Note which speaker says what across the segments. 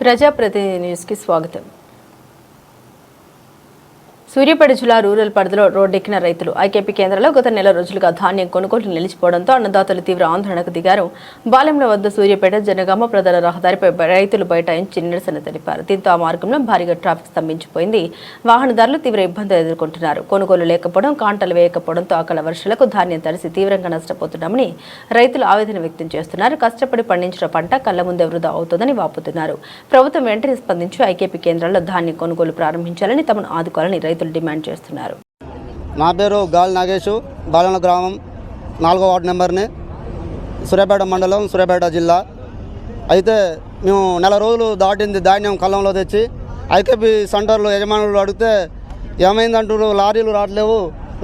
Speaker 1: ప్రజాప్రతినిధి న్యూస్కి స్వాగతం. సూర్యాపేట జిల్లా రూరల్ పరిధిలో రోడ్డెక్కిన రైతులు ఐకేపీ కేంద్రంలో గత నెల రోజులుగా ధాన్యం కొనుగోలు నిలిచిపోవడంతో అన్నదాతలు తీవ్ర ఆందోళనకు దిగారు. బాలెంల వద్ద సూర్యాపేట జనగామ ప్రధాన రహదారిపై రైతులు బైఠాయించి నిరసన తెలిపారు. దీంతో ఆ మార్గంలో భారీగా ట్రాఫిక్ స్తంభించిపోయింది. వాహనదారులు తీవ్ర ఇబ్బందులు ఎదుర్కొంటున్నారు. కొనుగోలు లేకపోవడం, కాంటలు వేయకపోవడంతో అకాల వర్షాలకు ధాన్యం తడిసి తీవ్రంగా నష్టపోతున్నామని రైతులు ఆవేదన వ్యక్తం చేస్తున్నారు. కష్టపడి పండించిన పంట కళ్ల ముందే వృధా అవుతుందని వాపోతున్నారు. ప్రభుత్వం వెంటనే స్పందించి ఐకేపీ కేంద్రాల్లో ధాన్యం కొనుగోలు ప్రారంభించాలని, తమను ఆదుకోవాలని రైతులు డిమాండ్ చేస్తున్నారు.
Speaker 2: నా పేరు గాలి నాగేష్, బాలెంల గ్రామం 4వ వార్డు నెంబర్ని, సూర్యాపేట మండలం, సూర్యాపేట జిల్లా. అయితే మేము నెల రోజులు దాటింది ధాన్యం కళ్ళంలో తెచ్చి. ఐకేపీ సెంటర్లో యజమానులు అడిగితే ఏమైందంటారు, లారీలు రావట్లేవు,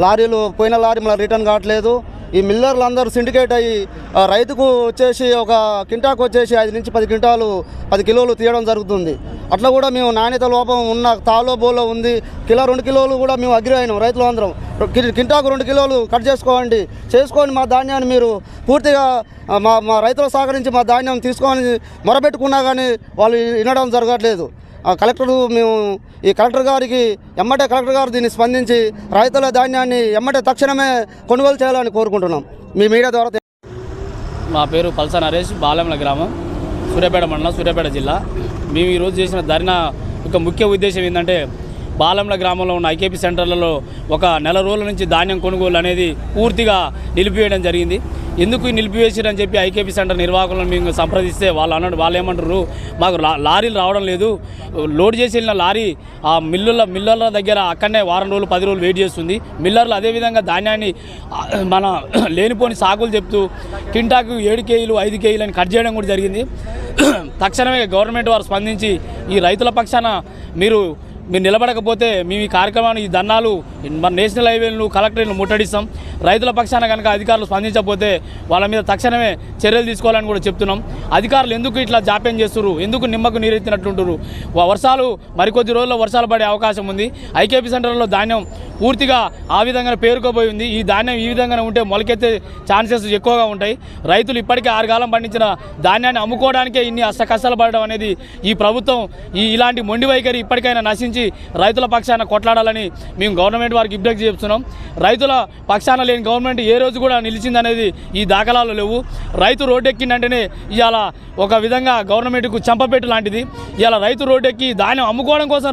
Speaker 2: లారీలు పోయిన లారీ మళ్ళీ రిటర్న్ కావట్లేదు. ఈ మిల్లర్లు అందరూ సిండికేట్ అయ్యి రైతుకు వచ్చేసి ఒక కింటాకు వచ్చేసి 5 నుంచి 10 క్వింటాలు 10 కిలోలు తీయడం జరుగుతుంది. అట్లా కూడా మేము నాణ్యత లోపం ఉన్న తాలో బోలో ఉంది. కిలో 2 కిలోలు కూడా మేము అగ్రి అయినాం. రైతులు అందరం కింటాకు 2 కిలోలు కట్ చేసుకొని మా ధాన్యాన్ని మీరు పూర్తిగా మా రైతులు సహకరించి మా ధాన్యం తీసుకొని మొరబెట్టుకున్నా కానీ వాళ్ళు వినడం జరగట్లేదు. మేము ఈ కలెక్టర్ గారికి కలెక్టర్ గారు దీన్ని స్పందించి రైతుల ధాన్యాన్ని తక్షణమే కొనుగోలు చేయాలని కోరుకుంటున్నాం మీ మీడియా ద్వారా.
Speaker 3: నా పేరు పల్స నరేష్, బాలెంల గ్రామం, సూర్యాపేట మండలం, సూర్యాపేట జిల్లా. మేము ఈరోజు చేసిన ధర్నా యొక్క ముఖ్య ఉద్దేశం ఏంటంటే, బాలెంల గ్రామంలో ఉన్న ఐకేపీ సెంటర్లలో ఒక నెల రోజుల నుంచి ధాన్యం కొనుగోలు అనేది పూర్తిగా నిలిపివేయడం జరిగింది. ఎందుకు నిలిపివేసారని చెప్పి ఐకేపీ సెంటర్ నిర్వాహకులను మేము సంప్రదిస్తే వాళ్ళు ఏమంటారు, మాకు లారీలు రావడం లేదు, లోడ్ చేసి వెళ్ళిన లారీ ఆ మిల్లర్ల దగ్గర అక్కడనే వారం రోజులు 10 రోజులు వెయిట్ చేస్తుంది. మిల్లర్లు అదేవిధంగా ధాన్యాన్ని మన లేనిపోని సాకులు చెప్తూ కింటాకు 7 కేజీలు 5 కేజీలు అని కట్ చేయడం కూడా జరిగింది. తక్షణమే గవర్నమెంట్ వారు స్పందించి ఈ రైతుల పక్షాన మీరు నిలబడకపోతే మేము ఈ కార్యక్రమాన్ని, ఈ ధర్నాలు మన నేషనల్ హైవేలను, కలెక్టరేట్ను ముట్టడిస్తాం. రైతుల పక్షాన కనుక అధికారులు స్పందించకపోతే వాళ్ళ మీద తక్షణమే చర్యలు తీసుకోవాలని కూడా చెప్తున్నాం. అధికారులు ఎందుకు ఇట్లా జాప్యం చేస్తున్నారు, ఎందుకు నిమ్మకు నీరెత్తినట్టుంటారు? వర్షాలు మరికొద్ది రోజుల్లో వర్షాలు పడే అవకాశం ఉంది. ఐకేపీ సెంటర్లో ధాన్యం పూర్తిగా ఆ విధంగా పేరుకోబోయి ఉంది. ఈ ధాన్యం ఈ విధంగా ఉంటే మొలకెత్తే ఛాన్సెస్ ఎక్కువగా ఉంటాయి. రైతులు ఇప్పటికే 6 కాలం పండించిన ధాన్యాన్ని అమ్ముకోవడానికే ఇన్ని కష్టాలు పడడం అనేది ఈ ప్రభుత్వం ఇలాంటి మొండి వైఖరి ఇప్పటికైనా నశించి రైతుల పక్షాన కొట్లాడాలని మేము గవర్నమెంట్ వారికి విజ్ఞప్తి చేస్తున్నాం. రైతుల పక్షాన లేని గవర్నమెంట్ ఏ రోజు కూడా నిలిచిందనేది ఈ దాఖలాలు లేవు. రైతు రోడ్డెక్కిందంటేనే ఇవాళ ఒక విధంగా గవర్నమెంట్కు చంపపెట్టు లాంటిది. ఇవాళ రైతు రోడ్డెక్కి ధాన్యం అమ్ముకోవడం కోసం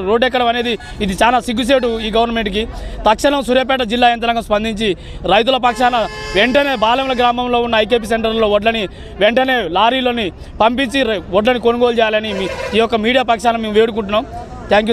Speaker 3: రోడ్డెక్కడం అనేది ఇది చాలా సిగ్గుసేటు ఈ గవర్నమెంట్కి. తక్షణం సూర్యాపేట జిల్లా యంత్రాంగం స్పందించి రైతుల పక్షాన వెంటనే బాలెంల గ్రామంలో ఉన్న ఐకేపీ సెంటర్లో వడ్లని వెంటనే లారీలోని పంపించి వడ్లని కొనుగోలు చేయాలని ఈ యొక్క మీడియా పక్షాన మేము వేడుకుంటున్నాం. Thank you.